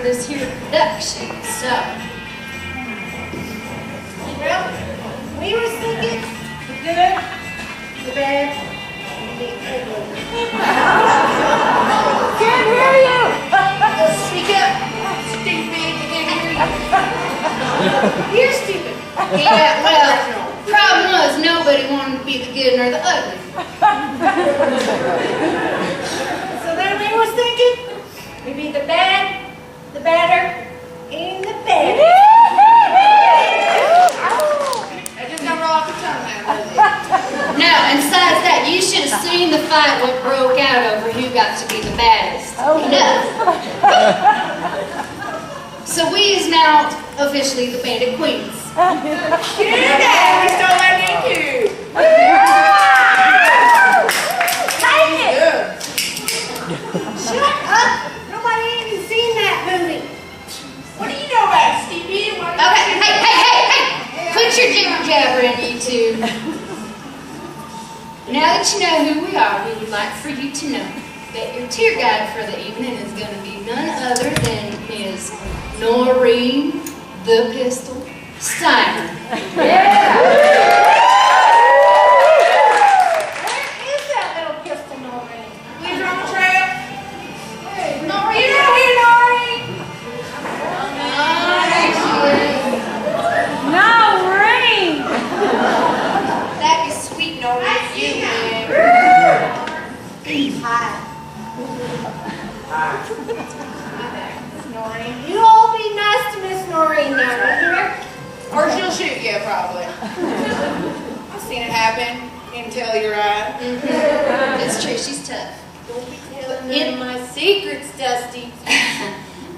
this here production, so. Well, we were thinking the good, the bad, and the ugly. Can't hear you! Speak up, stupid. You're stupid. Yeah, well, problem was nobody wanted to be the good nor the ugly. So then we was thinking we'd be the bad, the badder, and the bad. That just got roll off the tongue now, doesn't it? No, and besides that, you should have seen the fight what broke out over who got to be the baddest. Enough. So we is now officially the bandit queens. Yeah, we stole that DQ. Take it! Good. Shut up! Nobody even seen that movie. What do you know about it, Stevie? What do you Okay, hey! Quit your jibber jabbering, you two. Now that you know who we are, we would like for you to know that your tour guide for the evening is going to be none other than Ms. Noreen the Pistol Steiner. Yeah! Where is that little pistol, Noreen? Leave her on the trail. Hey, Noreen, you know here, Noreen. No, ring! That is sweet, Noreen. You, man. Hi. Noreen. You all be nice to Miss Noreen now, you hear? Or she'll shoot you, probably. I've seen it happen. You can tell you're right. It's true, she's tough. Don't be telling them my secrets, Dusty.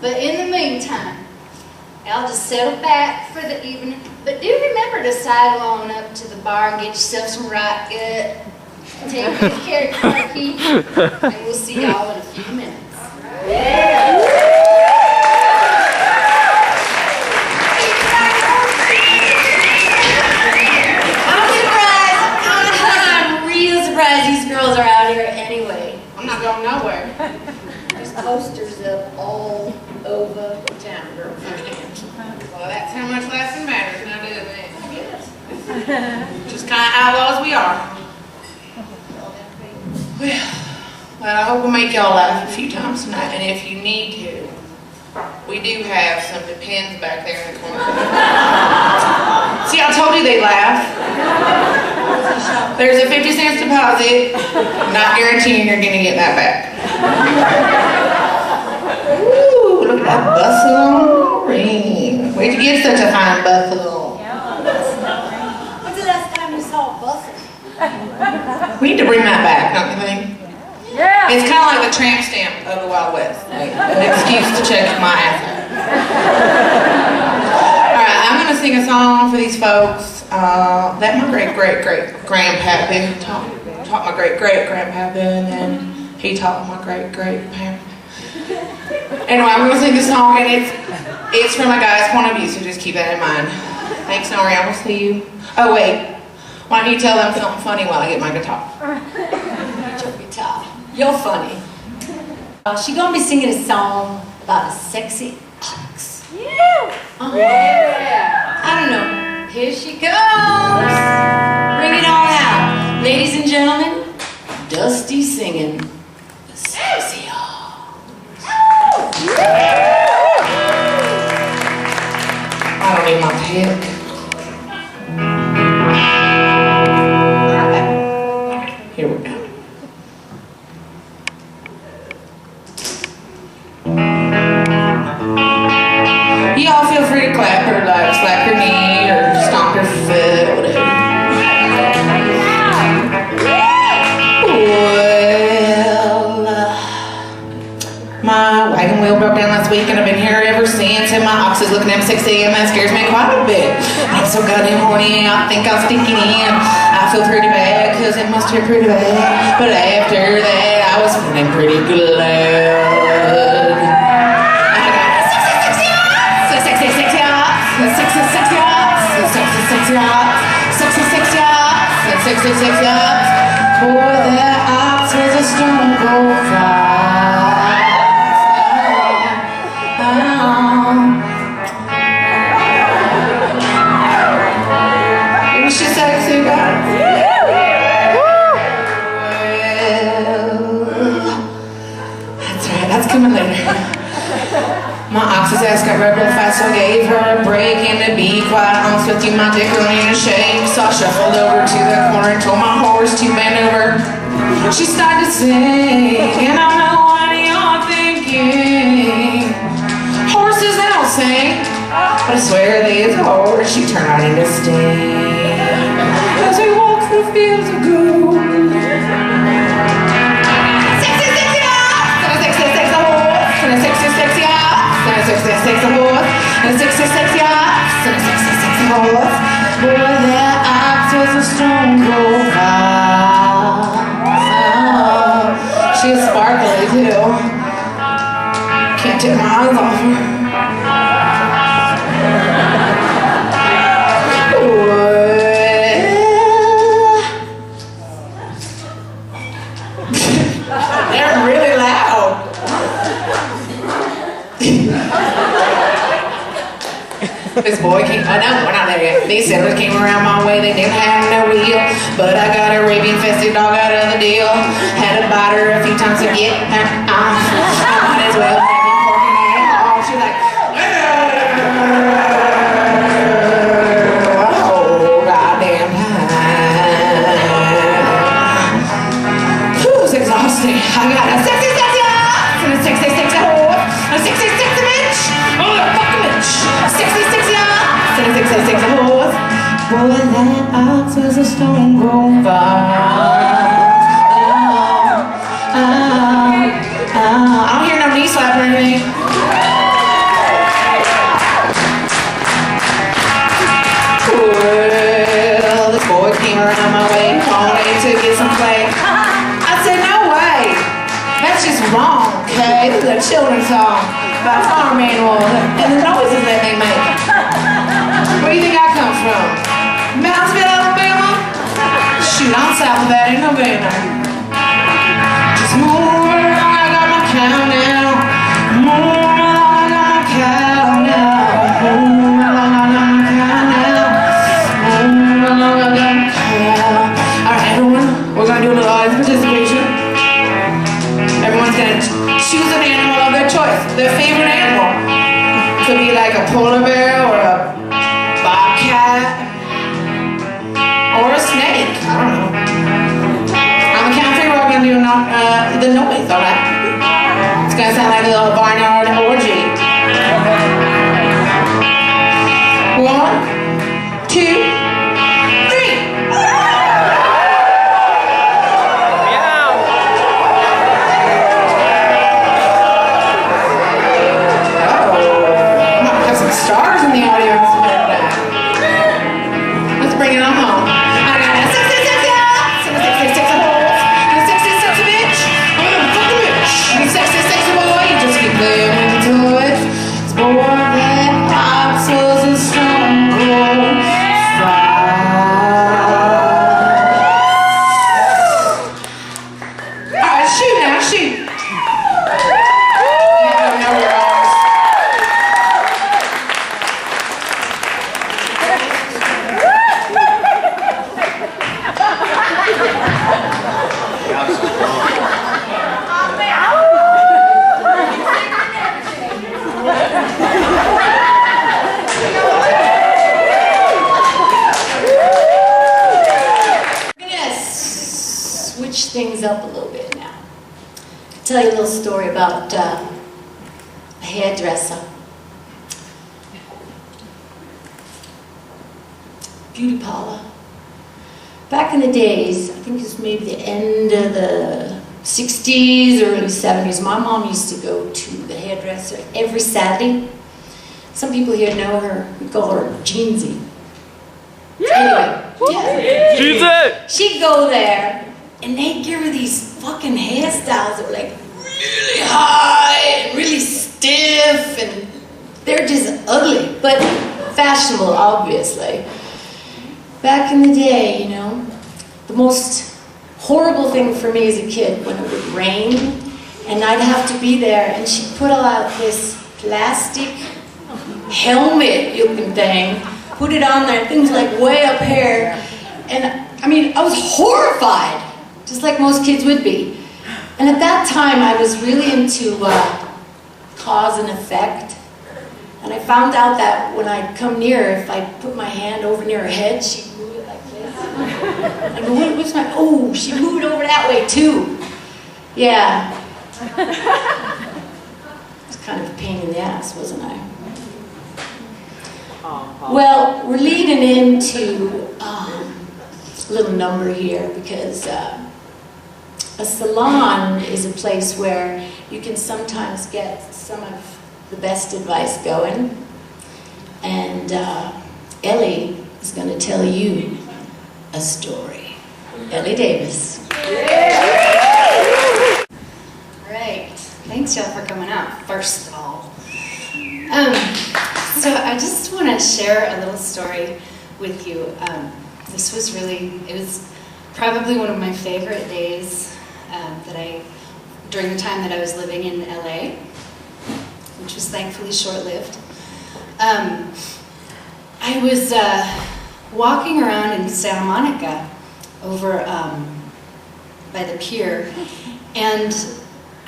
But in the meantime, I'll just settle back for the evening. But do remember to sidle on up to the bar and get yourself some right gut. Take good care of Clarky, and we'll see y'all in a few minutes. I'm real surprised these girls are out here anyway. I'm not going nowhere. There's posters up all over town, girlfriend. Well, that's how much less it matters now, doesn't it? Just kind of outlaws we are. Well, I hope we'll make y'all laugh a few times tonight, and if you need to, we do have some depends back there in the corner. See, I told you they laugh. There's a 50 cents deposit. Not guaranteeing you're gonna get that back. Ooh, look at that bustle ring. Where'd you get such a fine bustle? When's the last time you saw a bustle? We need to bring that back, don't you think? Yeah! It's kind of like the tramp stamp of the Wild West. Like an excuse to check my ass out. Alright, I'm going to sing a song for these folks that my great-great-great-grandpappy taught my great-great-grandpappy, and then he taught my great-great-grandpa. Anyway, I'm going to sing a song, and it's from a guy's point of view, so just keep that in mind. Thanks, Nori. I will see you. Oh, wait. Why don't you tell them something funny while I get my guitar? Get your guitar. You're funny. She's gonna be singing a song about a sexy ox. Yeah! Yeah. I don't know. Here she goes. Bring it on out. Ladies and gentlemen, Dusty singing the sexy ox. I don't need my pick. Here we go. Y'all feel free to clap or like slap your knee or stomp your foot, whatever. Well, my wagon wheel broke down last week and I've been here ever since, and my ox is looking at me 6 a.m. That scares me quite a bit. I'm so goddamn horny, I think I'm stinking in. I feel pretty bad because it must hurt pretty bad, but after that I was feeling pretty good. Sexy ox. For that ox was a stone cold fire. good. My ox's ass got red real fast, so I gave her a break. And to be quite honest with you, my dick really in a shake. So I shuffled over to the corner and told my horse to bend over. She started to sing, and I know what you're thinking. Horses, they don't sing, but I swear they is a horse. She turned right into sting as we walk through fields of gold. Sexy, sexy ox, and a sexy, sexy horse, and a sexy, sexy ox, and a sexy, sexy horse, and a sexy, sexy ox, and a sexy, sexy horse. Boy, that ox was a stone cold fox. She is sparkly too. Can't take my eyes off her. They're really loud. This boy came, oh no, we're not there yet. These settlers came around my way, they didn't have no wheel. But I got a rabian-infested dog out of the deal. Had to bite her a few times to get her off. I might as well have been porking it off. She's like, oh, goddamn time. Whew, it's exhausting. I got a sexy, sexy ox, and a sexy, sexy horse, and a sexy, sexy bitch. Oh, a fucking bitch. Sexy, sexy ox, and a sexy, sexy horse. Boy, that ox was a stone cold fox. I don't hear no knee slapping or anything. Well, this boy came around my way, wanted to get some play. I said, no way. That's just wrong, okay? This is a children's song about farm animals and the noises that they make. Where do you think I come from? Moundsville, Alabama? Shoot, I'm south of that, ain't no banner. Just more, I got my cow now. More, I got my cow now. More, I got my cow now. More, I got my cow. Alright, everyone, we're gonna do a little audience participation. Everyone's gonna choose an animal of their choice, their favorite animal. It could be like a polar bear or a bobcat. Or a snake, I don't know. On the count of three, we're gonna do the noise, alright? It's gonna sound like a little barnyard orgy. 1, 2, 3. Oh, might have some stars in the audience. Let's bring it on home. Things up a little bit now. I'll tell you a little story about a hairdresser. Beauty parlor. Back in the days, I think it was maybe the end of the 60s or early 70s, my mom used to go to the hairdresser every Saturday. Some people here know her. We call her Jeansy. Anyway, yeah. Jeansy! She'd go there and they'd give her these fucking hairstyles that were like really high and really stiff, and they're just ugly, but fashionable, obviously. Back in the day, you know, the most horrible thing for me as a kid when it would rain and I'd have to be there, and she'd put out this plastic helmet looking thing, put it on there, things like way up here, and I mean, I was horrified. Just like most kids would be. And at that time, I was really into cause and effect. And I found out that when I come near, if I put my hand over near her head, she'd move it like this. I go, what's my, oh, she moved over that way too. Yeah. It's kind of a pain in the ass, wasn't I? Well, we're leading into a little number here because a salon is a place where you can sometimes get some of the best advice going. And Ellie is going to tell you a story. Ellie Davis. All right. Thanks, y'all, for coming out, first of all. So I just want to share a little story with you. This was it was probably one of my favorite days during the time that I was living in LA, which was thankfully short-lived. I was walking around in Santa Monica over by the pier, and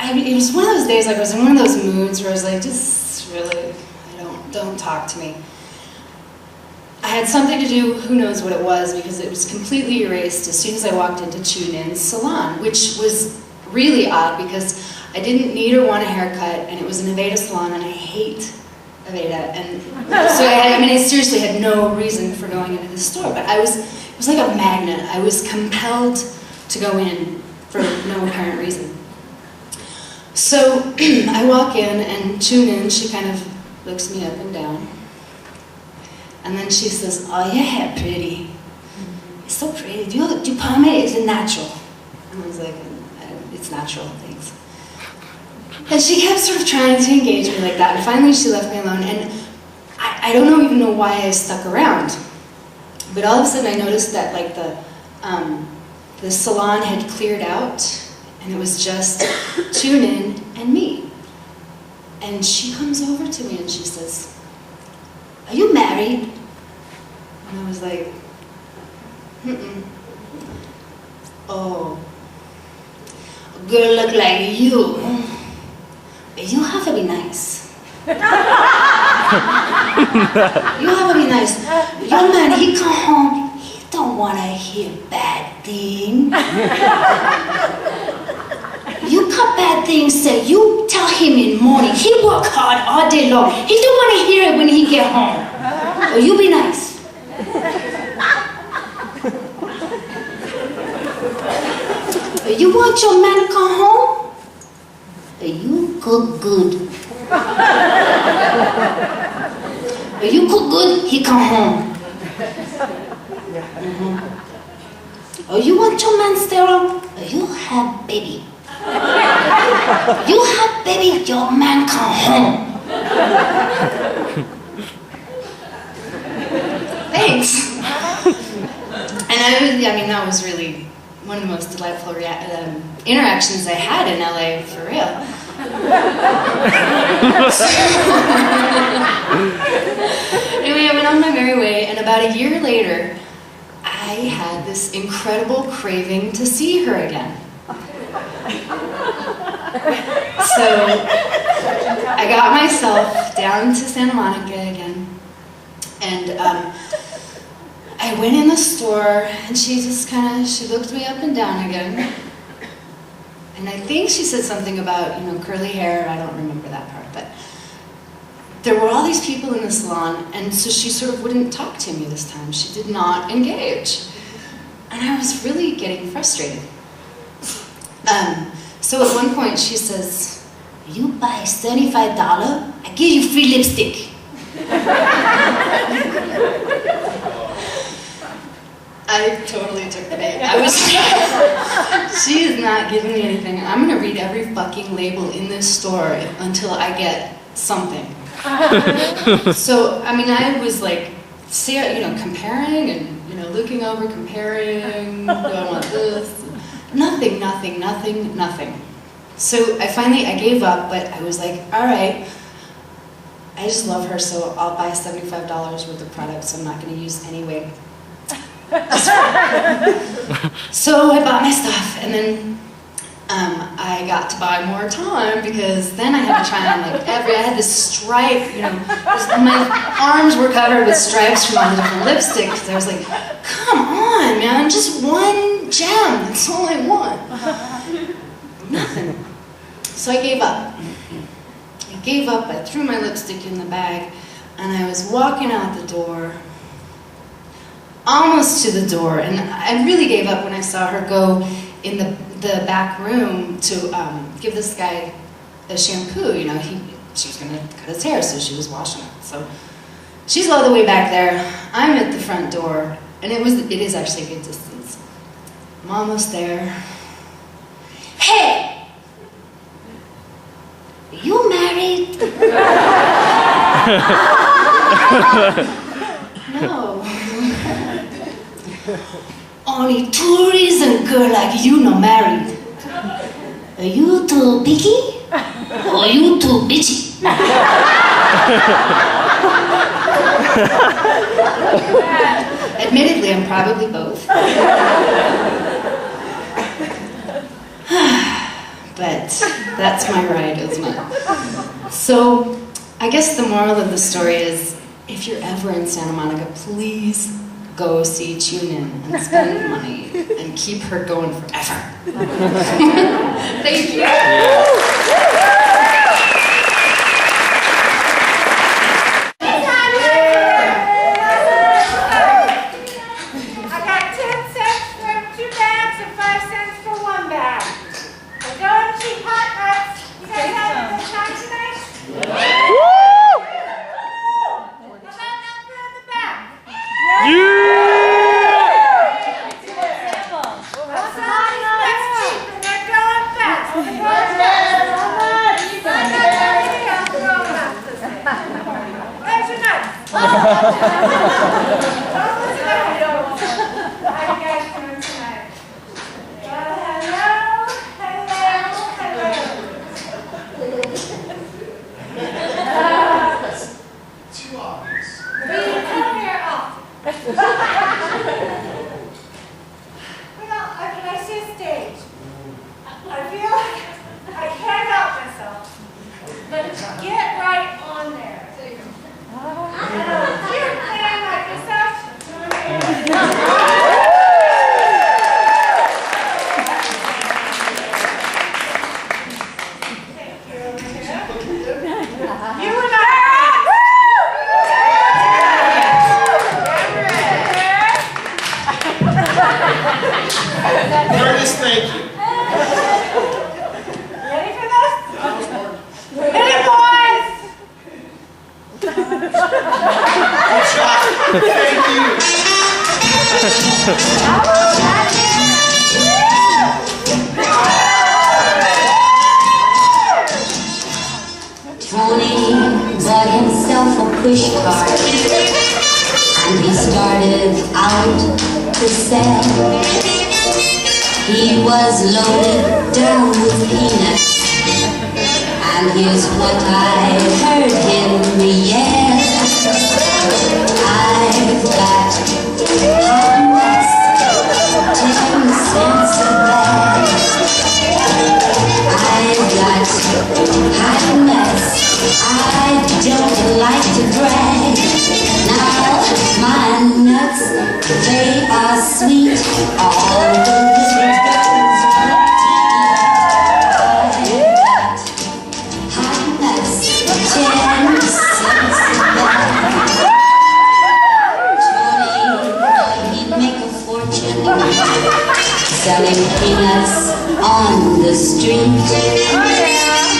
it was one of those days, like I was in one of those moods where I was like, just really, don't talk to me. I had something to do, who knows what it was, because it was completely erased as soon as I walked into Tune In's salon, which was really odd because I didn't need or want a haircut, and it was an Aveda salon, and I hate Aveda, and so I seriously had no reason for going into the store, but it was like a magnet. I was compelled to go in for no apparent reason. So I walk in, and Tune In, she kind of looks me up and down, and then she says, "Oh, your hair pretty. It's so pretty. Do you pomade? Is it natural?" And I was like, "It's natural, thanks." And she kept sort of trying to engage me like that, and finally she left me alone, and I don't even know why I stuck around. But all of a sudden I noticed that like the salon had cleared out, and it was just Tune In and me. And she comes over to me and she says, "Are you married?" And I was like, "Mm-mm." "Oh, a girl look like you. You have to be nice. You have to be nice. Your man, he come home, he don't want to hear bad things. You got bad things said, you tell him in the morning. He work hard all day long. He don't want to hear it when he get home. Oh, you be nice." "You want your man to come home? You cook good. You cook good, he come home. Oh, you want your man sterile? You have baby. You have baby, your man come home." Thanks. And that was really one of the most delightful interactions I had in LA, for real. Anyway, I went on my merry way, and about a year later, I had this incredible craving to see her again. So I got myself down to Santa Monica again, and I went in the store, and she looked me up and down again. And I think she said something about, curly hair. I don't remember that part, but there were all these people in the salon, and so she sort of wouldn't talk to me this time. She did not engage. And I was really getting frustrated. So at one point she says, "You buy $75, I give you free lipstick." I totally took the bait. I was like, she is not giving me anything. I'm gonna read every fucking label in this store until I get something. So, I was like, comparing and, looking over, comparing, do I want this? Nothing. So I gave up, but I was like, all right, I just love her, so I'll buy $75 worth of products I'm not gonna use anyway. So I bought my stuff, and then I got to buy more time because then I had to try on like I had this stripe, you know, my arms were covered with stripes from all the different lipsticks. I was like, come on, man, just one gem, it's only one. Nothing. So I gave up. I threw my lipstick in the bag, and I was walking out the door, almost to the door, and I really gave up when I saw her go in the back room to give this guy a shampoo. You know, she was gonna cut his hair, so she was washing it. So she's all the way back there. I'm at the front door, and it is actually a good distance. I'm almost there. Hey! Are you married? No. Only two reasons girl like you no married. Are you too picky? Or you too bitchy? Admittedly, I'm probably both. But that's my ride, isn't it? So, I guess the moral of the story is, if you're ever in Santa Monica, please go see Tune-In and spend money and keep her going forever. Thank you. Tony bought himself a push cart and he started out to sell. He was loaded down with peanuts, and here's what I heard him yell. I've got hot nuts, 10 cents a bag. I've got hot nuts, I don't like to brag. Now my nuts, they are sweet, all the little girls want to eat. I've got hot nuts, 10 cents a bag. Tony thought he'd make a fortune selling peanuts on the street.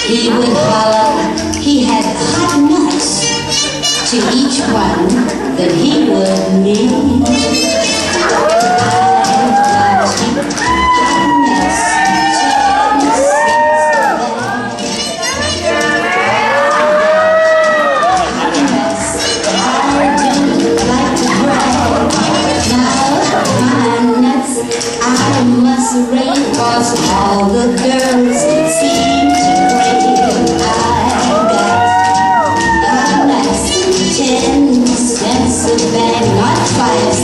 He would holler he had hot nuts to each one that he would need. I've got hot nuts, 10 cents a bag. Hot nuts, I don't like to brag. Now my nuts I must rate, 'cause all the girls seem to crave. I've got hot nuts, 10 cents a bag, not 5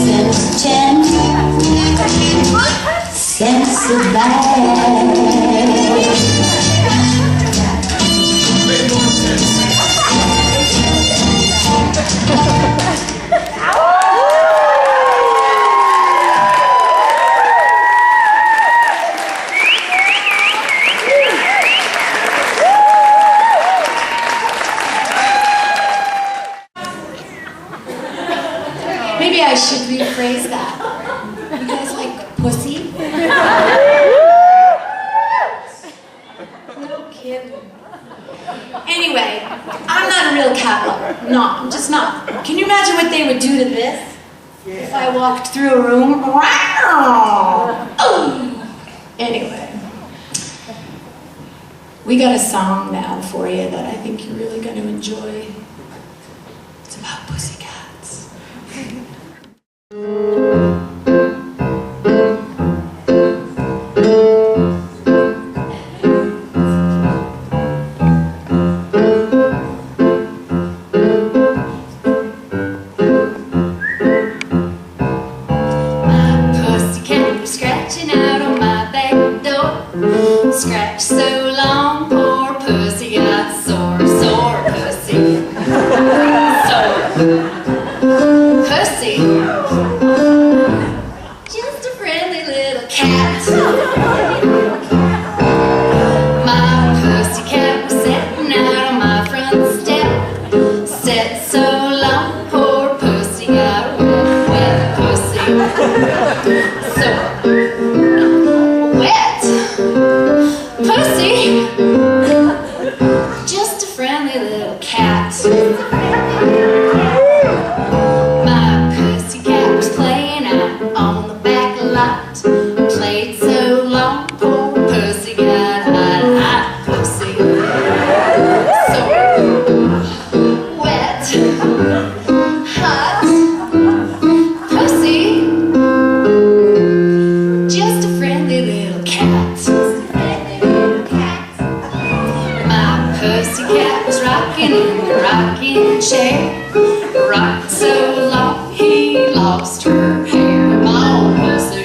Maybe I should rephrase that. You guys like pussy? No kidding. Anyway, I'm not a real cat lover. No, I'm just not. Can you imagine what they would do to this? If I walked through a room? Oh. Anyway, we got a song now for you that I think you're really going to enjoy. It's about pussycats. Scratch so long, poor pussy got sore, sore pussy, sore pussy. Just a friendly little cat. My pussy cat was sitting out on my front step. Sat so long, poor pussy got wet, wet pussy, sore. Pussy, just a friendly little cat. My pussy cat was playing out on the back lot. Played so long, poor pussy got hot, hot pussy. So wet, hot pussy, just a friendly little cat. Pussycat was rocking in the rocking chair. Rocked so long he lost her hair. Oh, pussy.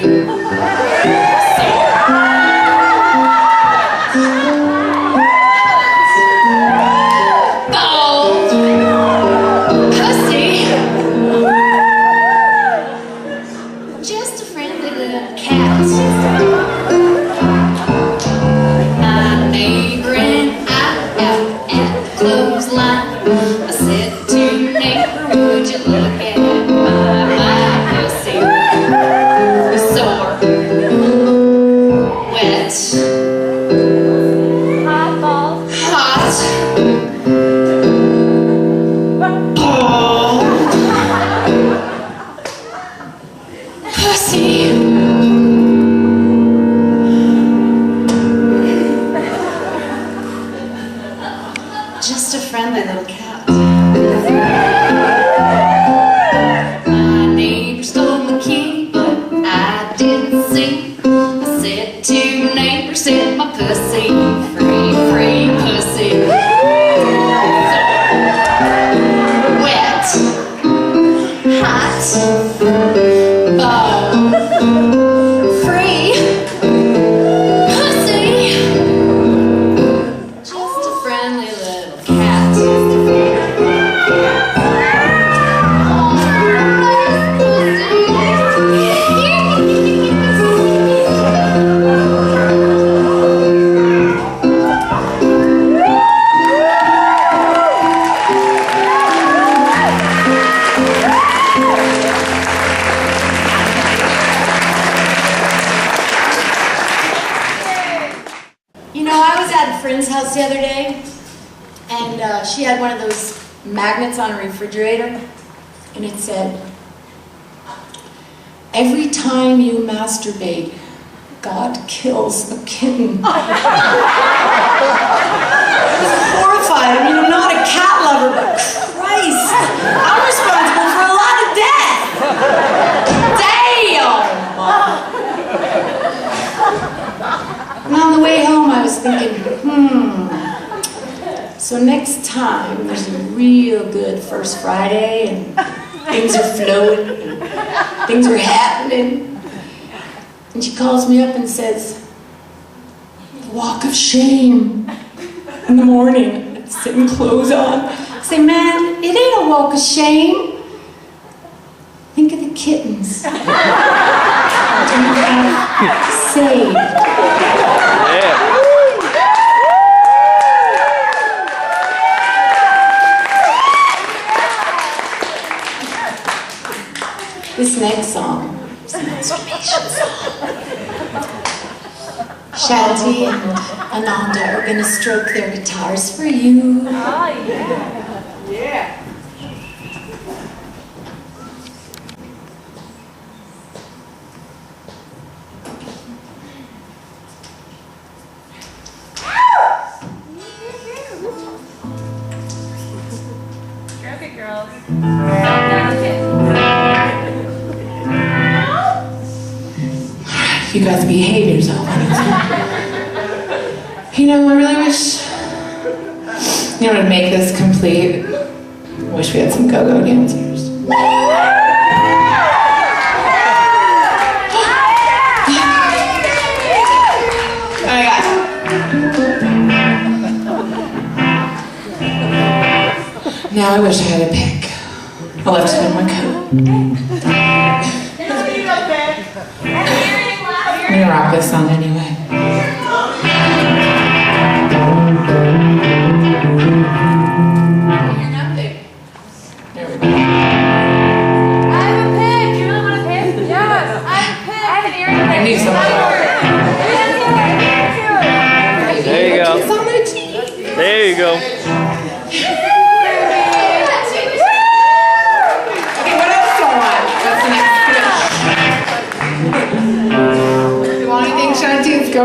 Bald pussy. Just a friendly little cat. My neighbor and clothesline. I said to neighbor, would you look at my pussy? Sore, wet, hot balls, hot, bald, pussy. Just a friendly little cat. My neighbor stole my key, but I didn't see. I said to neighbor, set my pussy free, free pussy. Wet, hot, bald, free pussy. Just a friendly little cat. You know, I was at a friend's house the other day, and she had one of those magnets on a refrigerator, and it said, "Every time you masturbate, God kills a kitten." I was horrified. I mean, I'm not a cat lover, but Christ, I'm responsible for a lot of death. Damn! And on the way home, I was thinking, so next time there's a real good First Friday and things are flowing, and things are happening, and she calls me up and says, "The walk of shame in the morning, sitting clothes on." I say, "Man, it ain't a walk of shame. Think of the kittens you have saved." This next song is an exclamation song. Shanti and Ananda are gonna stroke their guitars for you. Oh, yeah. Yeah. Stroke it, girls. You guys behave yourself. You know, I really wish, you know, to make this complete, I wish we had some go-go dancers. Oh my God. Now I wish I had a pick. I left it in my coat. I'm gonna rock this song anyway. You're not there. There we go. I have a pick. You really want a pick? Yes. I have a pick. I have an earring. I need someone. There you go. It's on the cheek. There you go. Okay, what else do I want? What's the next pitch? Do you want anything, Shanti? Let's go.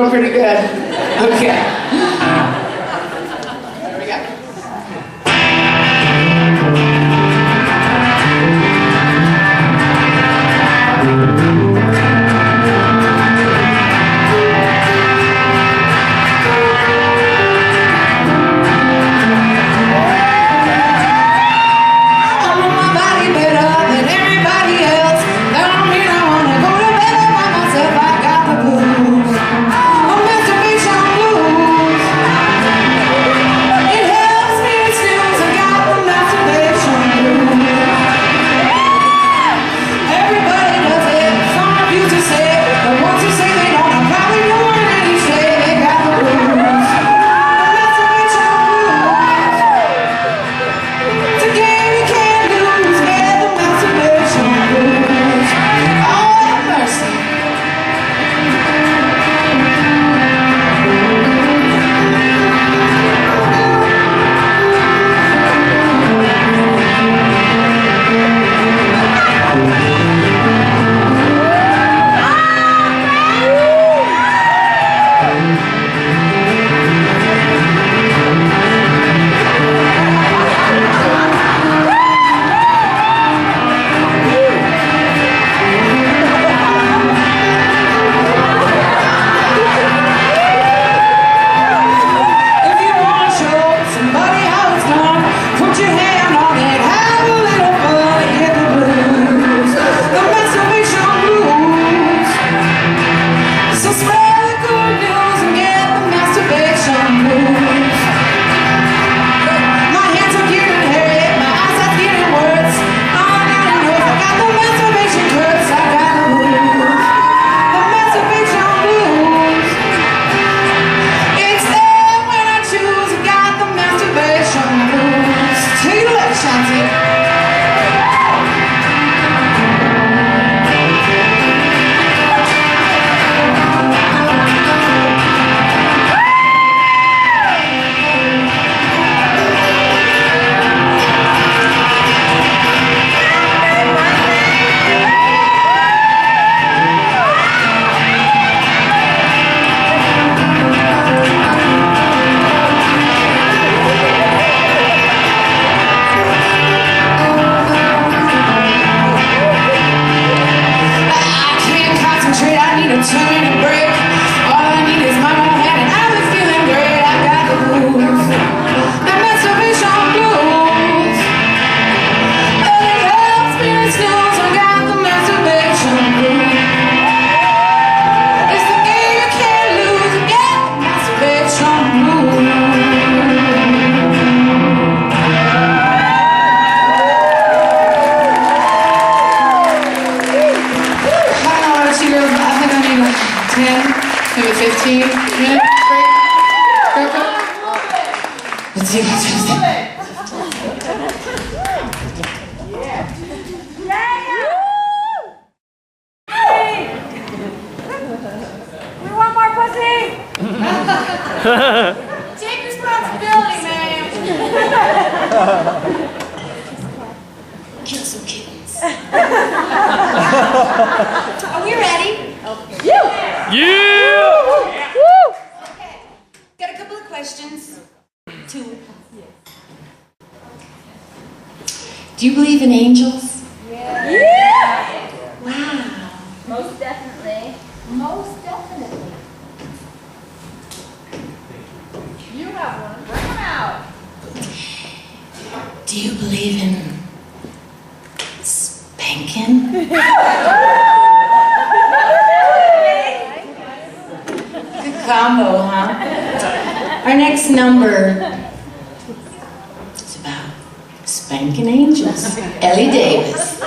Take responsibility, man. Kill some kittens. Are we ready? Yeah! Okay. Got a couple of questions. Two. Do you believe in angels? Yeah. Wow. Most definitely. Most definitely. You have one. Bring them out. Do you believe in spanking? Good combo, huh? Our next number is about spanking angels. Ellie Davis.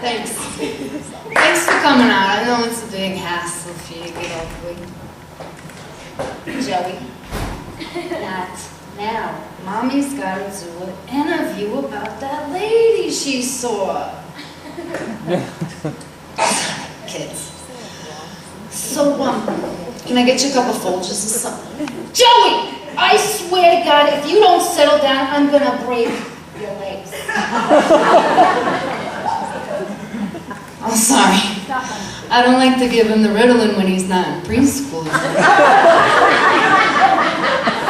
Thanks. Thanks for coming out. I know it's a big hassle for you to get over with. Joey. Not now. Mommy's got to do an interview about that lady she saw. Kids. So, can I get you a couple Folgers or something? Joey! I swear to God, if you don't settle down, I'm gonna break your legs. I'm sorry. I don't like to give him the Ritalin when he's not in preschool.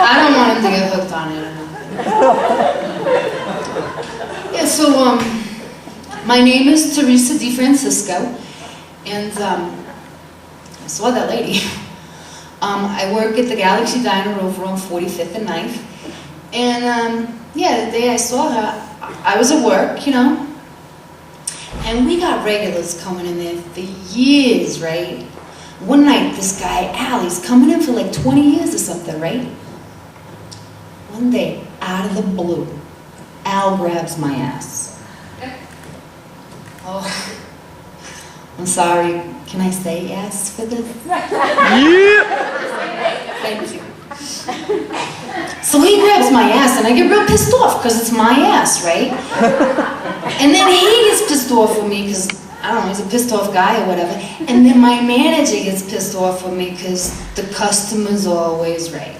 I don't want him to get hooked on it. Yeah, so, my name is Teresa DeFrancisco, and, I saw that lady. I work at the Galaxy Diner over on 45th and 9th, and, yeah, the day I saw her, I was at work, you know, and we got regulars coming in there for years, right? One night, this guy, Al, he's coming in for like 20 years or something, right? One day, out of the blue, Al grabs my ass. Oh, I'm sorry. Can I say ass for this? Yeah! Thank you. So he grabs my ass, and I get real pissed off because it's my ass, right? And then he gets pissed off with me because, I don't know, he's a pissed off guy or whatever. And then my manager gets pissed off with me because the customer's always right.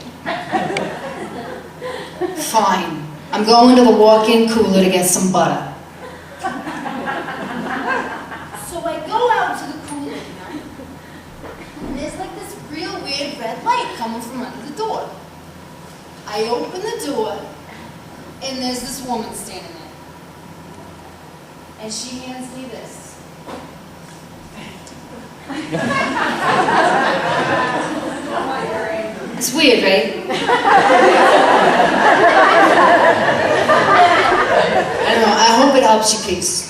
Fine. I'm going to the walk-in cooler to get some butter. So I go out to the cooler, you know, and there's like this real weird red light coming from under the door. I open the door, and there's this woman standing there. And she hands me this. It's weird, right? I don't know, I hope it helps your peace.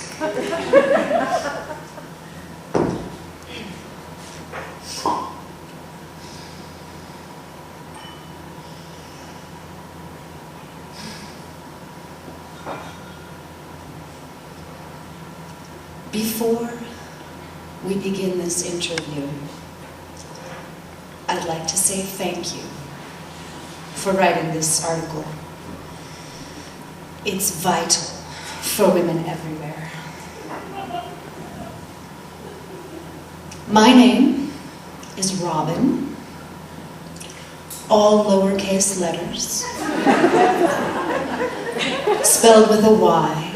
Before we begin this interview, I'd like to say thank you for writing this article. It's vital for women everywhere. My name is Robin, all lowercase letters, spelled with a Y,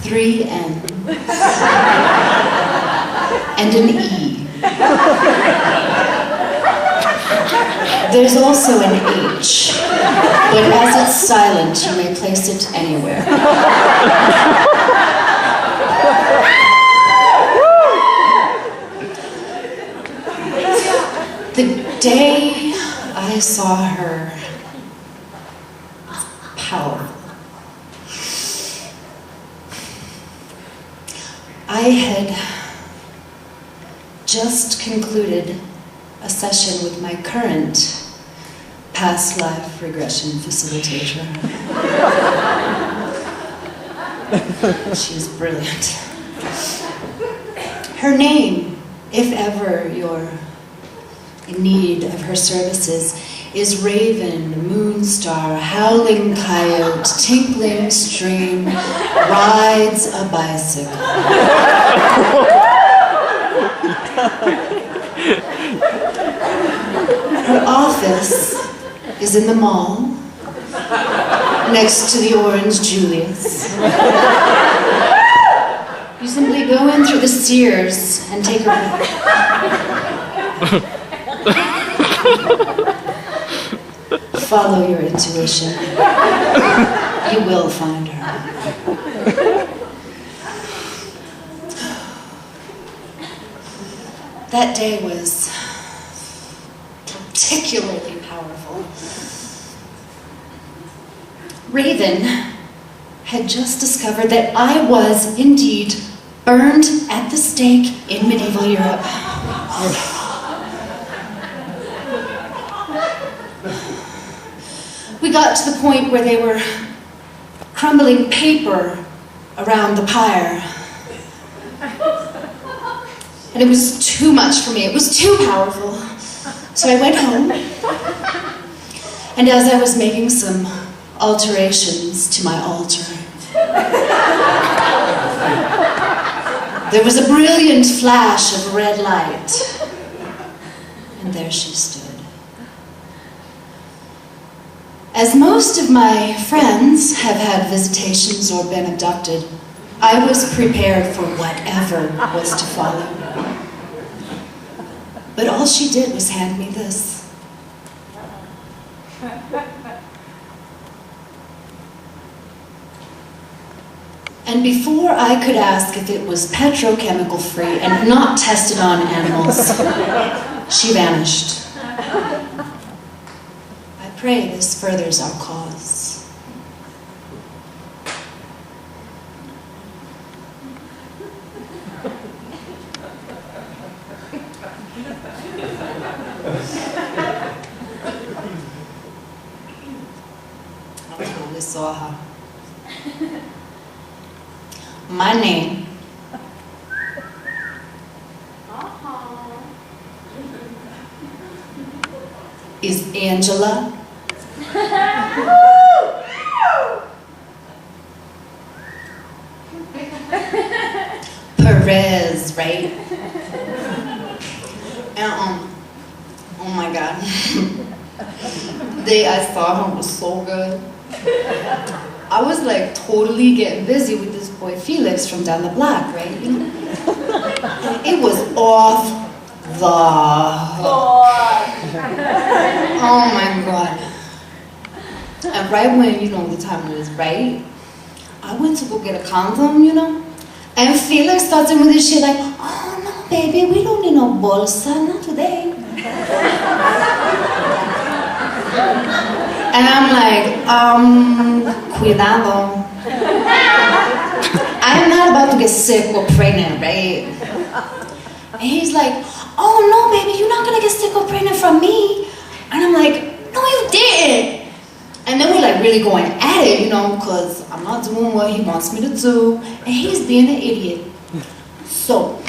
3 N's, and an E. There's also an H, but as it's silent, you may place it anywhere. The day I saw her was powerful. I had just concluded a session with my current past life regression facilitator. She was brilliant. Her name, if ever you're in need of her services, is Raven, Moonstar, Howling Coyote, Tinkling Stream, Rides a Bicycle. Her office is in the mall, next to the Orange Julius. You simply go in through the Sears and take her. Follow your intuition. You will find her. That day was particularly powerful. Raven had just discovered that I was indeed burned at the stake in medieval Europe. We got to the point where they were crumbling paper around the pyre. And it was too much for me. It was too powerful. So I went home, and as I was making some alterations to my altar, there was a brilliant flash of red light, and there she stood. As most of my friends have had visitations or been abducted, I was prepared for whatever was to follow. But all she did was hand me this. And before I could ask if it was petrochemical free and not tested on animals, she vanished. I pray this furthers our cause. I totally saw her. My name is Angela Perez, right? And oh my God, the day I saw her was so good. I was like totally getting busy with this boy Felix from down the block, right? You know? It was off the hook. Oh my God. And right when, you know, the time was right, I went to go get a condom, you know? And Felix starts with this shit like, oh no, baby, we don't need no bolsa, not today. And I'm like, cuidado. I'm not about to get sick or pregnant, right? And he's like, oh no, baby, you're not gonna get sick or pregnant from me. And I'm like, no, you didn't. And then we're like really going at it, you know, because I'm not doing what he wants me to do, and he's being an idiot. So,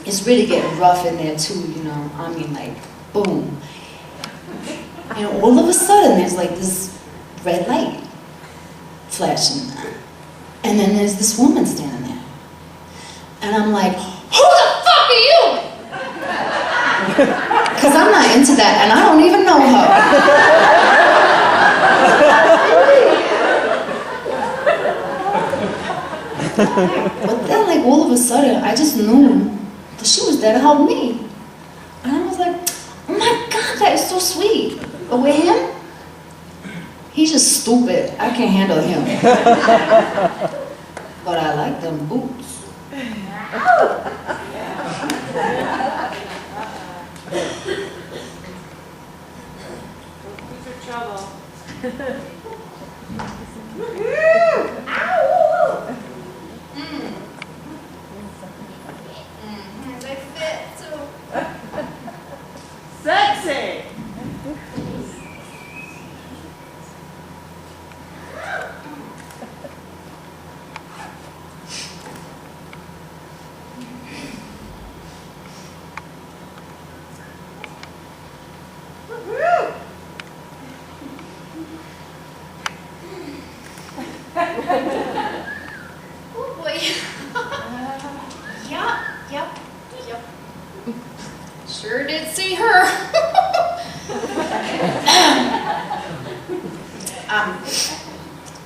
it's really getting rough in there too, you know. I mean, like, boom. And all of a sudden, there's like this red light flashing. And then there's this woman standing there. And I'm like, who the fuck are you? Because I'm not into that, and I don't even know her. But then, like, all of a sudden, I just knew that she was there to help me. And I was like, oh my God, that is so sweet. But with him, he's just stupid. I can't handle him. But I like them boots. Boots are trouble. They fit too. Sexy.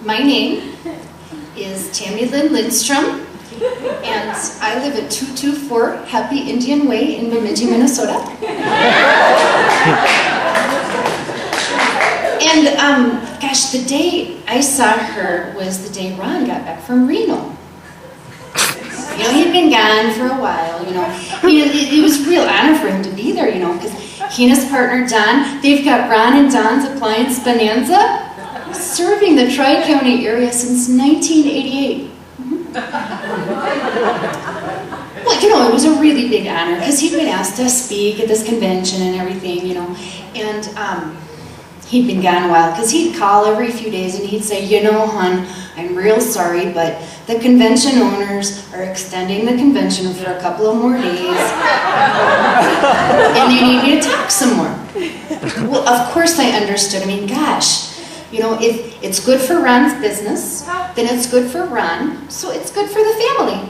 My name is Tammy Lynn Lindstrom, and I live at 224 Happy Indian Way in Bemidji, Minnesota. And gosh, the day I saw her was the day Ron got back from Reno. You know, he'd been gone for a while, you know. It was a real honor for him to be there, you know, because he and his partner Don, they've got Ron and Don's Appliance Bonanza, serving the Tri-County area since 1988. Well, you know, it was a really big honor, because he'd been asked to speak at this convention and everything, you know, and he'd been gone a while, because he'd call every few days and he'd say, you know, hon, I'm real sorry, but the convention owners are extending the convention for a couple of more days, and they need me to talk some more. Well, of course I understood. I mean, gosh, you know, if it's good for Ron's business, then it's good for Ron, so it's good for the family.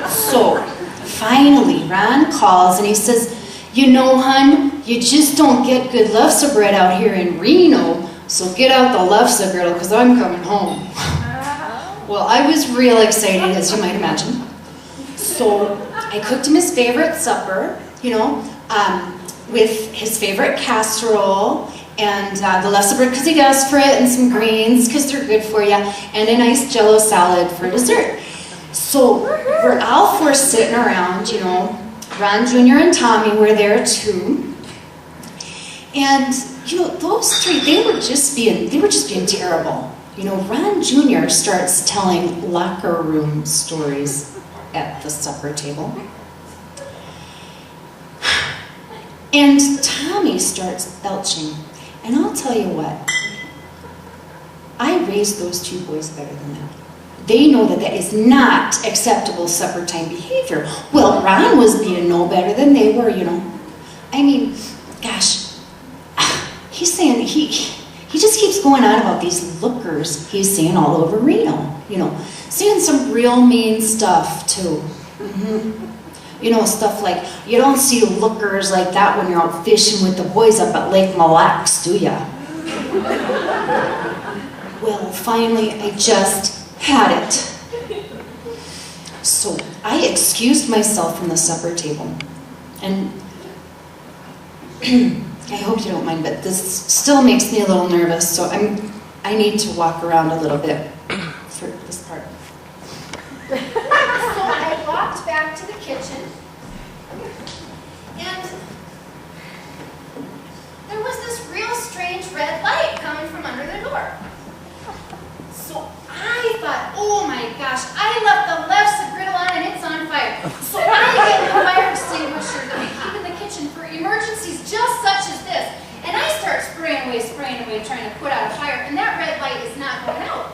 So, finally, Ron calls and he says, you know, hon, you just don't get good lefse bread out here in Reno, so get out the lefse griddle, because I'm coming home. Well, I was real excited, as you might imagine. So I cooked him his favorite supper, you know, with his favorite casserole, and the lefse bread, because he asked for it, and some greens, because they're good for you, and a nice Jell-O salad for dessert. So we're all four sitting around, you know. Ron Jr. and Tommy were there too. And, you know, those three, they were just being terrible. You know, Ron Jr. starts telling locker room stories at the supper table. And Tommy starts belching. And I'll tell you what, I raised those two boys better than that. They know that that is not acceptable supper time behavior. Well, Ron was being no better than they were, you know. I mean, gosh, he's saying, he just keeps going on about these lookers he's seeing all over Reno, you know. Saying some real mean stuff, too. You know, stuff like, you don't see lookers like that when you're out fishing with the boys up at Lake Mille Lacs, do ya? Well, finally, I just had it. So I excused myself from the supper table. And I hope you don't mind, but this still makes me a little nervous, so I need to walk around a little bit for this part. So I walked back to the kitchen, and there was this real strange red light coming from under the door. So I thought, oh my gosh, I left the lefse griddle on and it's on fire. So I get the fire extinguisher that we keep in the kitchen for emergencies just such as this. And I start spraying away, trying to put out a fire, and that red light is not going out.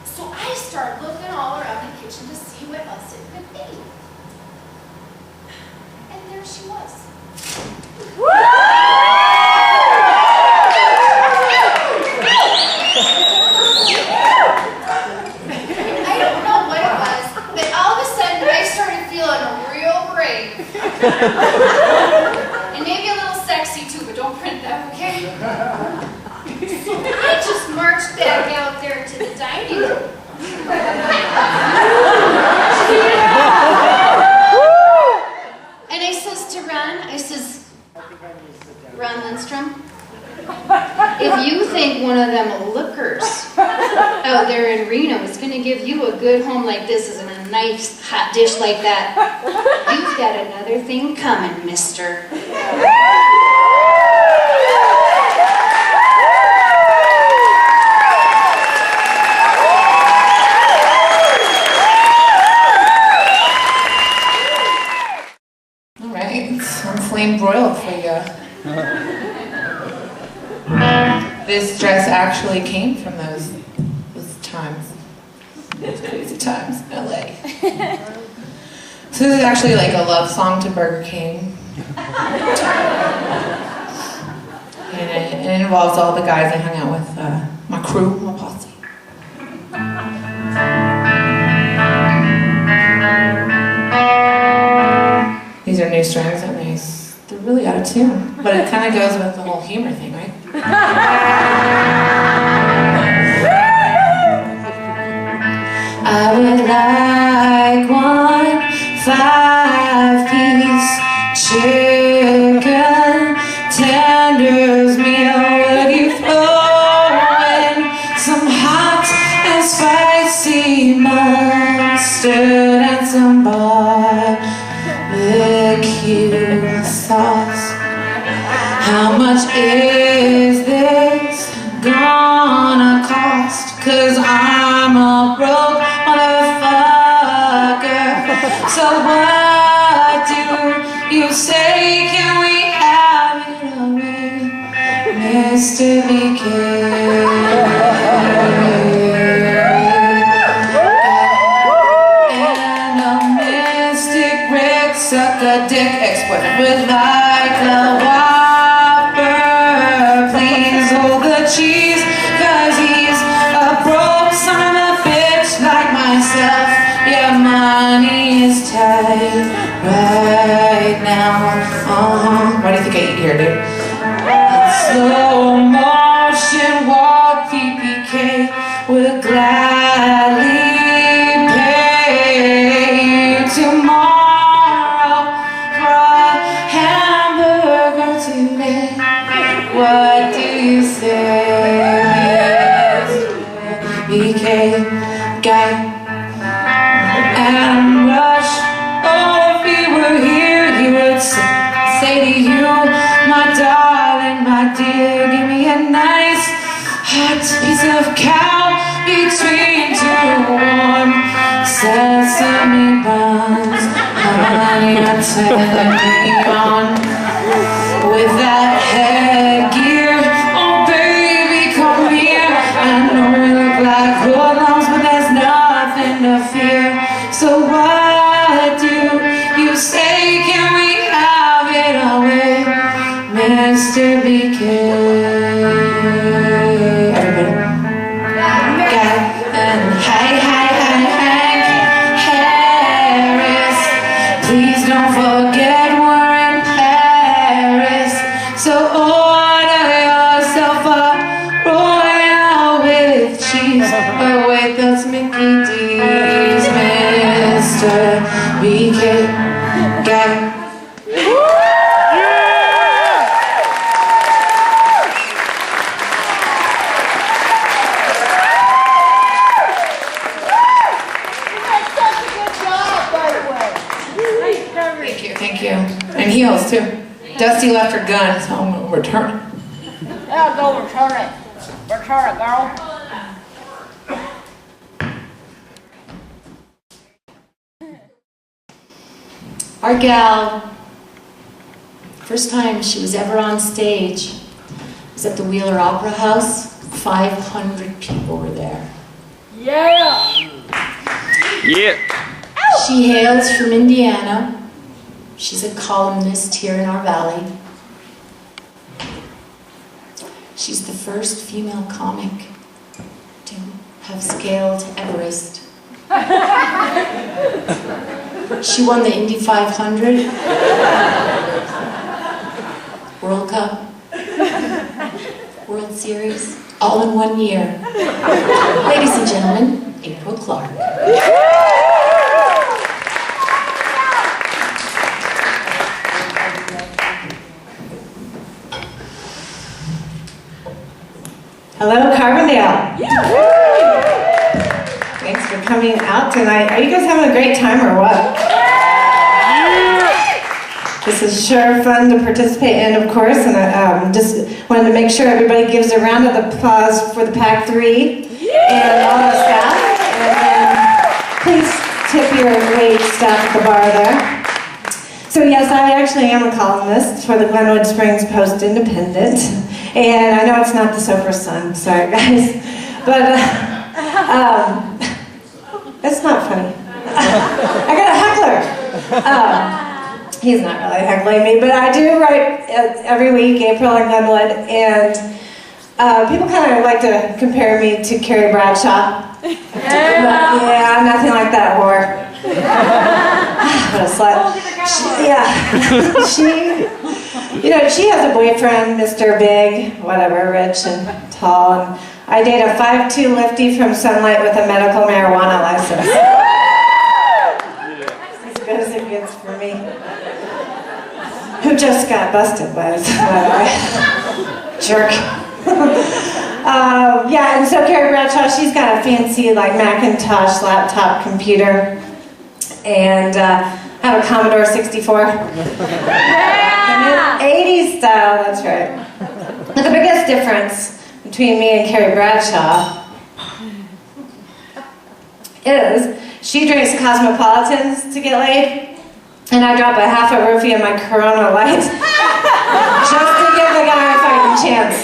So I start looking all around the kitchen to see what else it could be. And there she was. I don't know what it was, but all of a sudden I started feeling real brave. And maybe a little sexy too, but don't print that, okay? So I just marched back out there to the dining room. And I says to Ron, I says, Ron Lindstrom, if you think one of them lookers out there in Reno is going to give you a good home like this and a nice hot dish like that, you've got another thing coming, mister. All right, some flame broiled for you. This dress actually came from those times, those crazy times in LA. So this is actually like a love song to Burger King. And it involves all the guys I hung out with, my crew, my posse. These are new strings, aren't they? They're really out of tune, but it kind of goes with the whole humor thing, right? I would like 1 5-piece chicken tenders meal with you throw in some hot and spicy mustard and some barbecue sauce. How much is this gonna cost? 'Cause I'm a broke motherfucker. So what do you say? Can we have it away, Mr. BK? And a mystic Rick suck a dick ex-boyfriend would like a Whopper. Please hold the cheese, 'cause he's a broke son of a bitch like myself. Yeah, money is tight right now. What do you think I eat here, dude? Slow motion walk PPK would gladly pay you tomorrow for a hamburger today. What do you say, BK guy? And Rush, oh, if he were here, he would say to you, my darling, my dear, give me a nice hot piece of cow between 2 warm sesame buns. Honey, I turn me on with that headgear. Oh, baby, come here. I know we look like hoodlums, but there's nothing to fear. So what do you say? Can we have it away, Mr. BK? Everybody. Guy and Hank Harris. Please don't forget we're in Paris. So order yourself a Royal with cheese. Oh wait, that's Mickey D's, Mr. BK guy. Thank you. And heels too. Dusty left her gun, so I'm gonna return it. Yeah, go return it. Return it, girl. Our gal, first time she was ever on stage was at the Wheeler Opera House. 500 people were there. Yeah. Yeah. She hails from Indiana. She's a columnist here in our valley. She's the first female comic to have scaled Everest. She won the Indy 500, World Cup, World Series, all in 1 year. Ladies and gentlemen, April Clark. Hello, Carbondale. Thanks for coming out tonight. Are you guys having a great time or what? This is sure fun to participate in, of course, and I just wanted to make sure everybody gives a round of applause for the Pack 3 and all the staff. And please tip your wait staff at the bar there. So yes, I actually am a columnist for the Glenwood Springs Post-Independent, and I know it's not the Soper Sun, sorry guys, but it's not funny. I got a heckler. He's not really heckling me, but I do write every week, April in Glenwood, and people kind of like to compare me to Carrie Bradshaw. But, yeah, I'm nothing like that whore. What a slut. She, know, she has a boyfriend, Mr. Big, whatever, rich and tall, and I date a 5'2" lifty from Sunlight with a medical marijuana license. As good as it gets for me. Who just got busted, by the way. Jerk. Yeah, and so Carrie Bradshaw, she's got a fancy like Macintosh laptop computer, and I have a Commodore 64. Yeah! 80s style, that's right. But the biggest difference between me and Carrie Bradshaw is she drinks Cosmopolitans to get laid, and I drop a half a roofie in my Corona Light just to give the guy a fighting chance.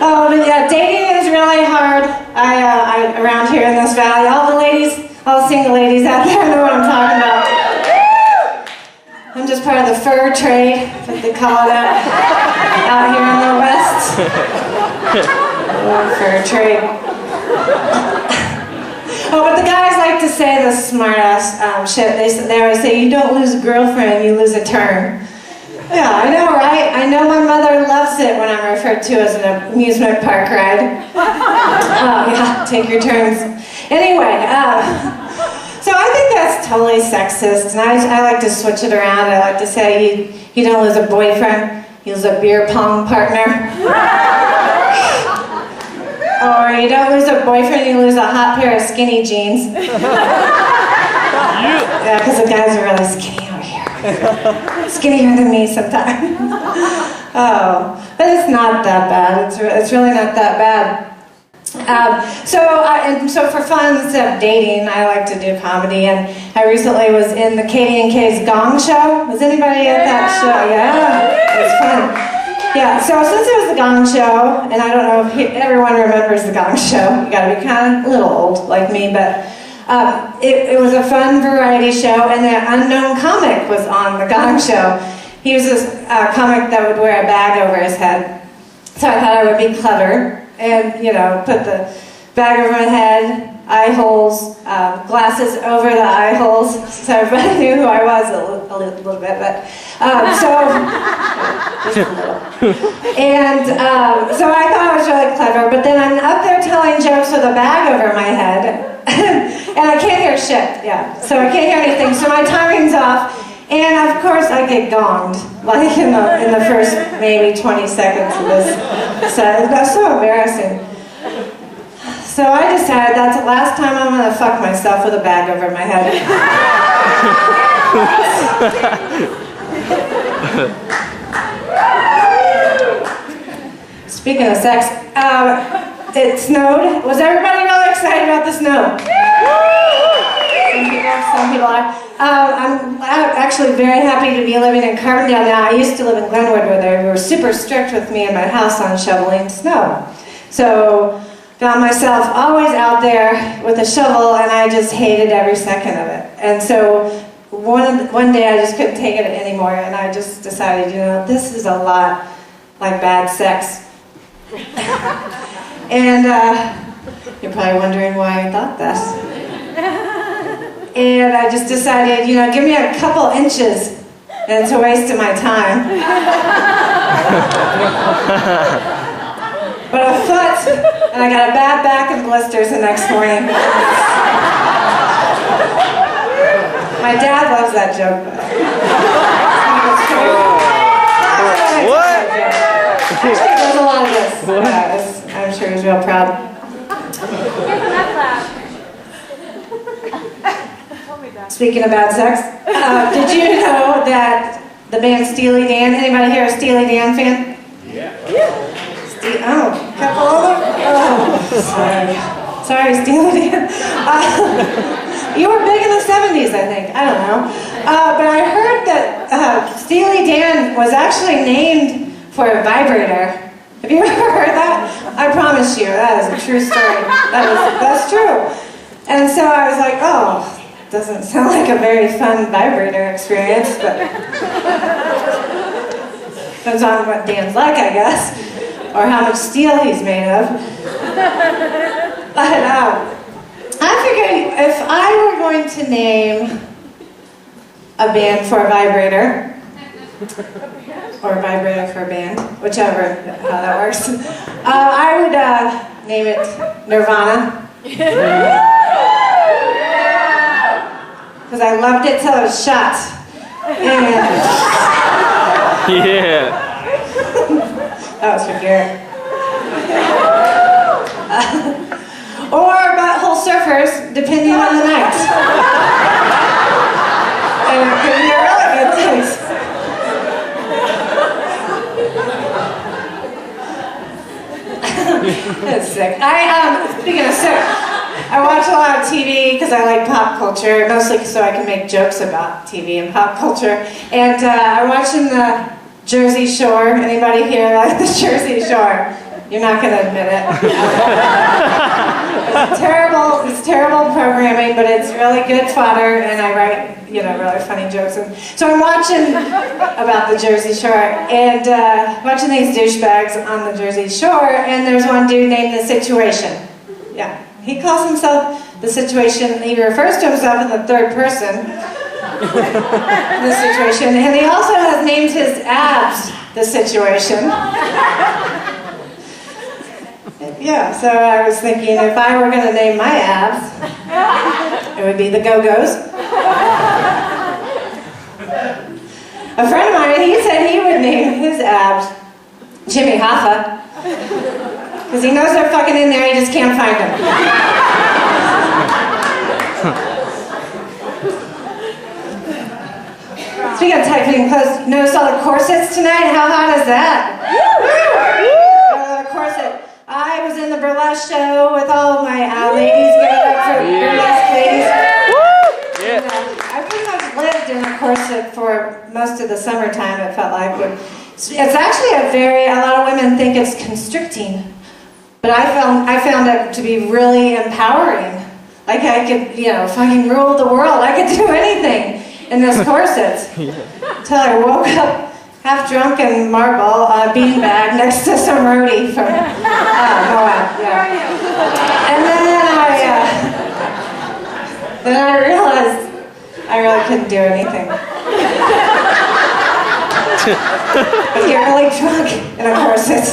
Oh, but yeah, dating is really hard. I around here in this valley, all the single ladies out there know what I'm talking about. I'm just part of the fur trade, what they call it out here in the West. Fur trade. Oh, but the guys like to say the smart-ass shit. They always say, you don't lose a girlfriend, you lose a turn. Yeah, I know, right? I know my mother loves it when I'm referred to as an amusement park ride. Oh, yeah, take your turns. Anyway, so I think that's totally sexist, and I like to switch it around. I like to say you don't lose a boyfriend, you lose a beer pong partner. Or you don't lose a boyfriend, you lose a hot pair of skinny jeans. Yeah, because the guys are really skinny over here. Skinnier than me sometimes. Oh, but it's not that bad. It's really not that bad. So for fun, instead of dating, I like to do comedy, and I recently was in the KD&K's Gong Show. Was anybody at that show? Yeah, it was fun. Yeah, so since it was the Gong Show, and I don't know if everyone remembers the Gong Show, you gotta be kind of a little old like me, but it was a fun variety show, and the unknown comic was on the Gong Show. He was this comic that would wear a bag over his head. So I thought I would be clever and, you know, put the bag over my head, eye holes, glasses over the eye holes, so everybody knew who I was a little bit, but just a little. And so I thought I was really clever, but then I'm up there telling jokes with a bag over my head, and I can't hear shit, yeah, so I can't hear anything, so my timing's off, and of course I get gonged, like in the first maybe 20 seconds of this set. It was so embarrassing. So I decided that's the last time I'm going to fuck myself with a bag over my head. Speaking of sex, it snowed. Was everybody really excited about the snow? Some people are. I'm actually very happy to be living in Carbondale now. I used to live in Glenwood where they were super strict with me and my house on shoveling snow. So found myself always out there with a shovel, and I just hated every second of it. And so one day I just couldn't take it anymore, and I just decided, you know, this is a lot like bad sex. And you're probably wondering why I thought that. And I just decided, you know, give me a couple inches, and it's a waste of my time. But a foot, and I got a bad back and blisters the next morning. My dad loves that joke. What? Actually, there's a lot of this. I'm sure he's real proud. Speaking of bad sex, did you know that the band Steely Dan, anybody here a Steely Dan fan? Yeah. Oh, couple of them? Oh, sorry, Steely Dan. You were big in the 70s, I think. I don't know. But I heard that Steely Dan was actually named for a vibrator. Have you ever heard that? I promise you, that is a true story. That's true. And so I was like, oh, doesn't sound like a very fun vibrator experience, but depends on what Dan's like, I guess, or how much steel he's made of. But I figured if I were going to name a band for a vibrator, or a vibrator for a band, whichever, how that works, I would name it Nirvana. Because I loved it till it was shot. And Yeah. that was for Garrett. Or Butthole Surfers, depending on the night. And it could be a really good taste. That's sick. Speaking of sick, I watch a lot of TV because I like pop culture, mostly so I can make jokes about TV and pop culture. And I'm watching the Jersey Shore. Anybody here like the Jersey Shore? You're not going to admit it. It's terrible programming, but it's really good fodder, and I write, really funny jokes. And so I'm watching about the Jersey Shore, and watching these douchebags on the Jersey Shore, and there's one dude named The Situation. Yeah, he calls himself The Situation. He refers to himself in the third person, The Situation, and he also has named his abs The Situation. Yeah, so I was thinking if I were going to name my abs, it would be the Go-Go's. A friend of mine, he said he would name his abs Jimmy Hoffa, because he knows they're fucking in there, he just can't find them. Speaking of tight fitting clothes, notice all the corsets tonight? How hot is that? Corset. I was in the burlesque show with all my ladies getting up for burlesque ladies. And, I pretty much lived in a corset for most of the summertime, it felt like. It's actually a lot of women think it's constricting, but I found it to be really empowering. Like I could, fucking rule the world. I could do anything in this corset. Until I woke up half drunk in Marble on a beanbag next to some roadie from Moab. Yeah. And then I realized I really couldn't do anything. I get really drunk in a corset.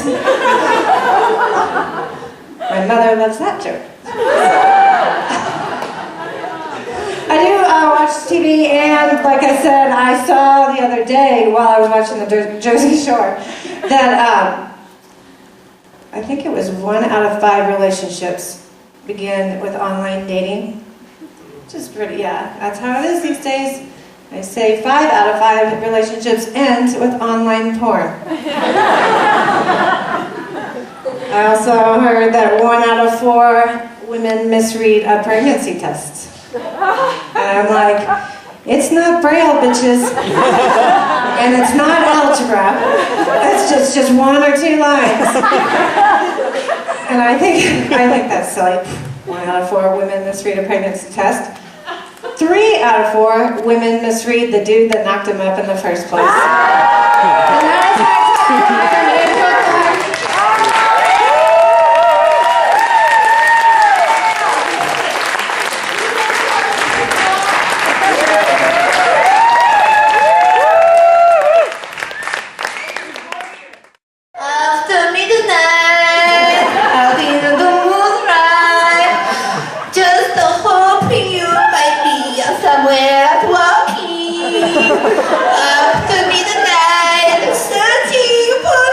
My mother loves that joke. I do watch TV, and like I said, I saw the other day while I was watching the Jersey Shore that I think it was 1 out of 5 relationships begin with online dating. Which is pretty, that's how it is these days. They say 5 out of 5 relationships end with online porn. I also heard that 1 out of 4 women misread a pregnancy test. And I'm like, it's not Braille, bitches. And it's not algebra. It's just 1 or 2 lines. And I think that's silly. 1 out of 4 women misread a pregnancy test. 3 out of 4 women misread the dude that knocked him up in the first place. And that is my time. After midnight, searching for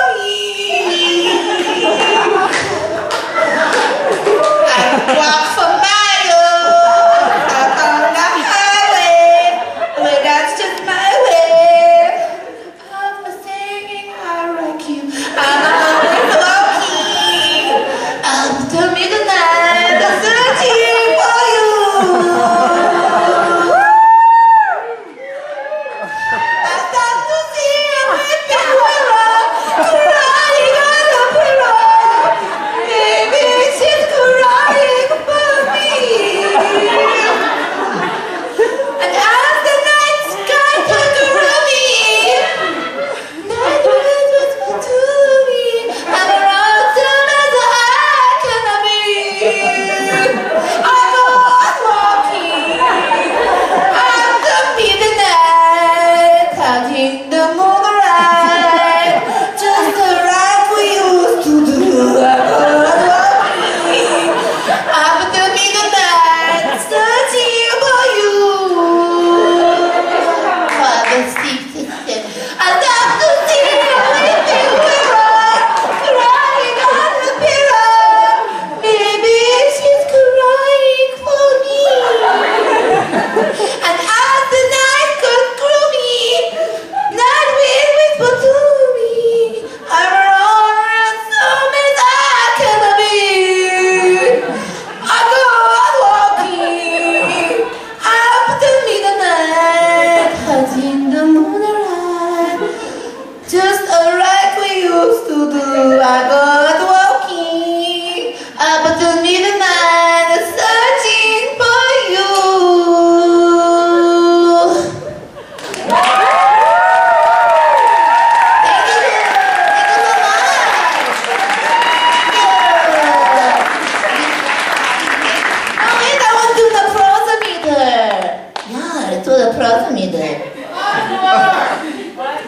That's what a prosometer.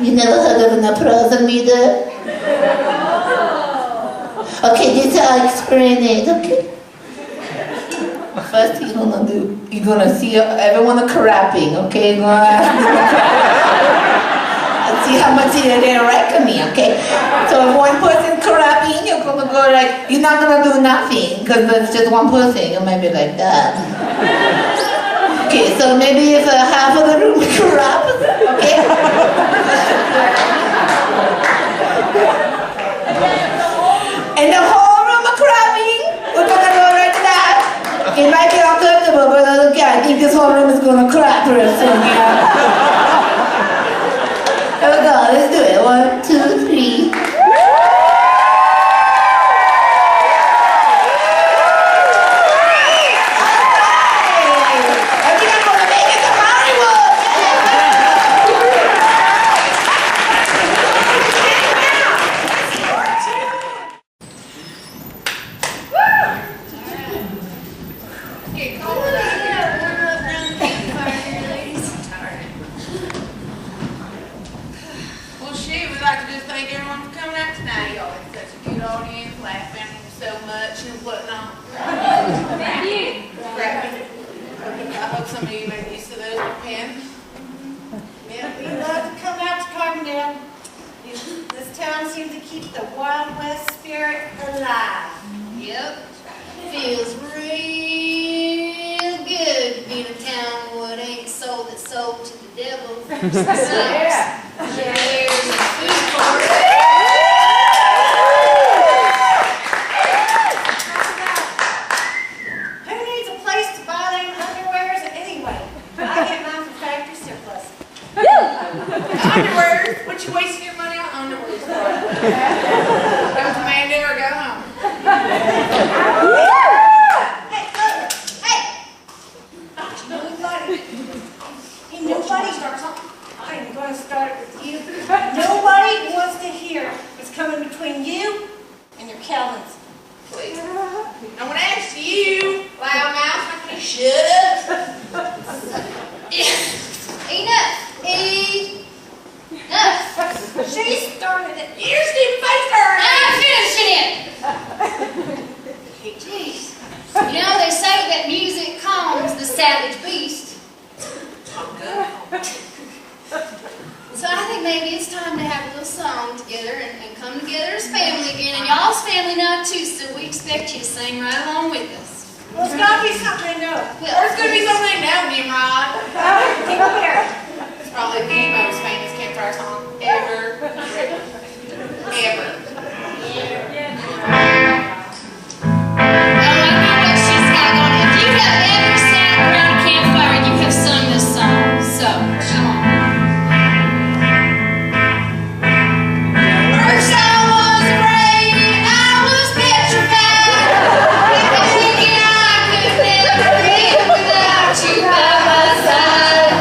You never heard of an prosometer? Okay, this is how I explain it, okay? First you're gonna do, you're gonna see everyone crapping, okay? You're gonna see how much they reckon me, okay? So if one person crapping, you're gonna go like, you're not gonna do nothing, because there's just one person, you might be like that. Okay, so maybe if half of the room crap, okay? And the whole room crapping, we're gonna go like that. It might be uncomfortable, but okay, I think this whole room is gonna crap real soon, yeah? Here we go, let's do it. 1, 2, 3. We love to come out to Carbondale. This town seems to keep the Wild West spirit alive. Yep. Feels real good being a town where it ain't sold, it's sold to the devil. Yeah. There's a food court. Who needs a place to buy them underwears anyway? I get mine from factory surplus. Underwear? What you wasting your money on underwear for? Go to Commando or go home. Hey, look! Hey! Nobody starts off. I'm going to start with you. Nobody wants to hear what's coming between you and your Calvins. Please. I want to ask you, loudmouth, I'm going to shut up. Enough. Enough. She started it. Your stupid face hurt. I'm finishing it. Jeez. You know, they say that music calms the savage beast. So I think maybe it's time to have a little song together and come together as family again. And y'all's family now too, so we expect you to sing right along with us. Well, it's got to be something I know. Or it's going to be something they know, Nimrod. Take a pair. It's probably the most famous campfire song ever. Ever. If you have ever sat around a campfire, you have sung this song. So, come on. First I was afraid, I was petrified, thinking I could never live without you by my side.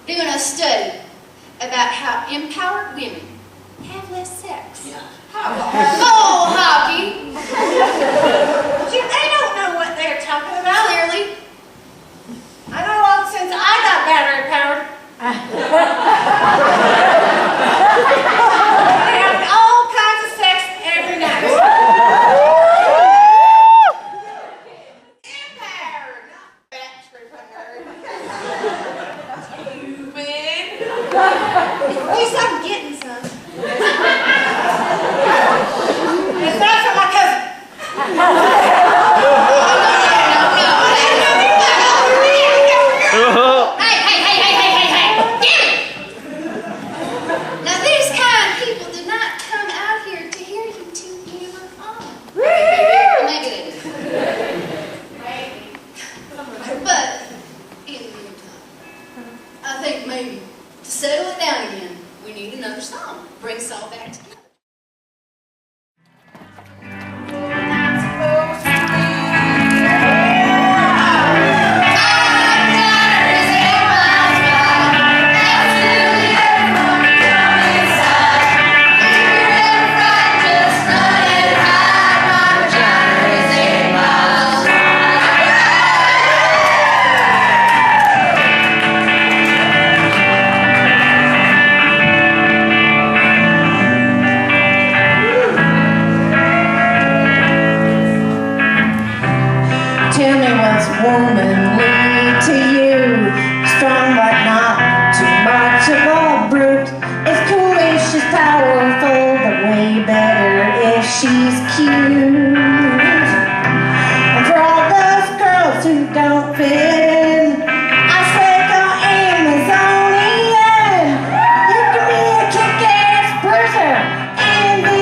doing a study about how empowered women have less sex. Oh, hockey. They don't know what they're talking about. Clearly. I know all since I got battery powered. They have all kinds of sex every night. Empowered, not battery powered. At least I'm getting some. It's not from my cousin. Now these kind of people did not come out here to hear you two hammer on. Maybe they did. But in the meantime, I think maybe to settle it down again, we need another song. Bring us all back together. Tell me what's womanly to you. Strong but not too much of a brute. It's cool if she's powerful, but way better if she's cute. And for all those girls who don't fit in, I say go Amazonian. You can be a kick-ass bruiser and be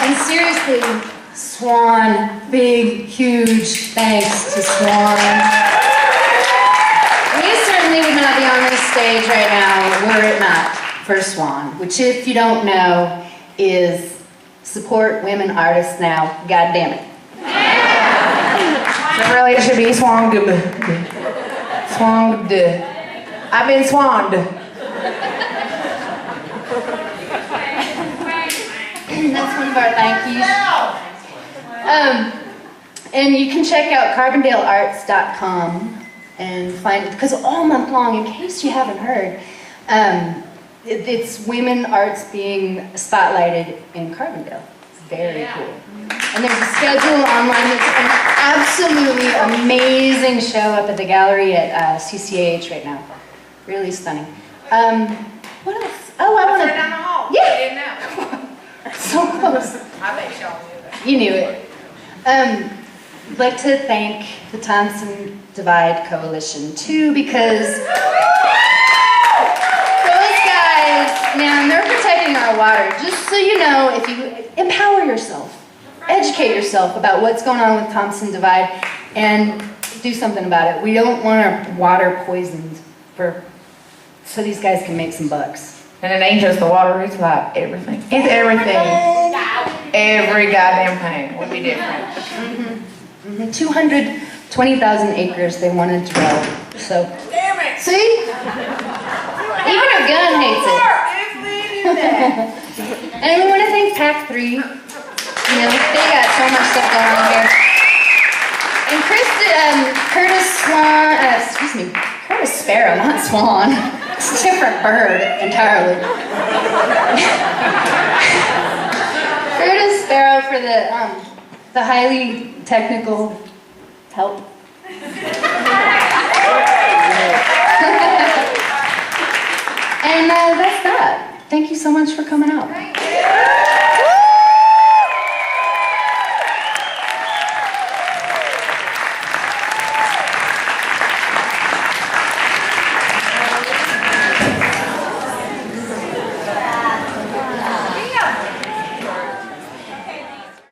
And seriously, SWAN, big, huge thanks to SWAN. We certainly would not be on this stage right now were it not for SWAN, which if you don't know is support women artists now, god damn it. So really, it should be swanged. Swanged. I've been swanned. That's one of our thank yous. And you can check out carbondalearts.com and find, because all month long, in case you haven't heard, it's women arts being spotlighted in Carbondale. It's very cool. And there's a schedule online. It's an absolutely amazing show up at the gallery at CCAH right now. Really stunning. What else? Oh, I want to. Down the hall. Yeah. I didn't know. So close. I bet y'all knew that. You knew it. I'd like to thank the Thompson Divide Coalition too, because those guys, man, they're protecting our water. Just so you know, if you empower yourself, educate yourself about what's going on with Thompson Divide, and do something about it. We don't want our water poisoned so these guys can make some bucks. And it ain't just the water, it's like everything. It's everything. Every goddamn thing would be different. 220,000 acres they wanted to grow. So, Damn it! see? Even our gun hates it. And we want to thank Pack 3. You know, they got so much stuff going on here. And Curtis Sparrow, not Swan. It's a different bird entirely. Curtis Sparrow for the highly technical help. And that's that. Thank you so much for coming out.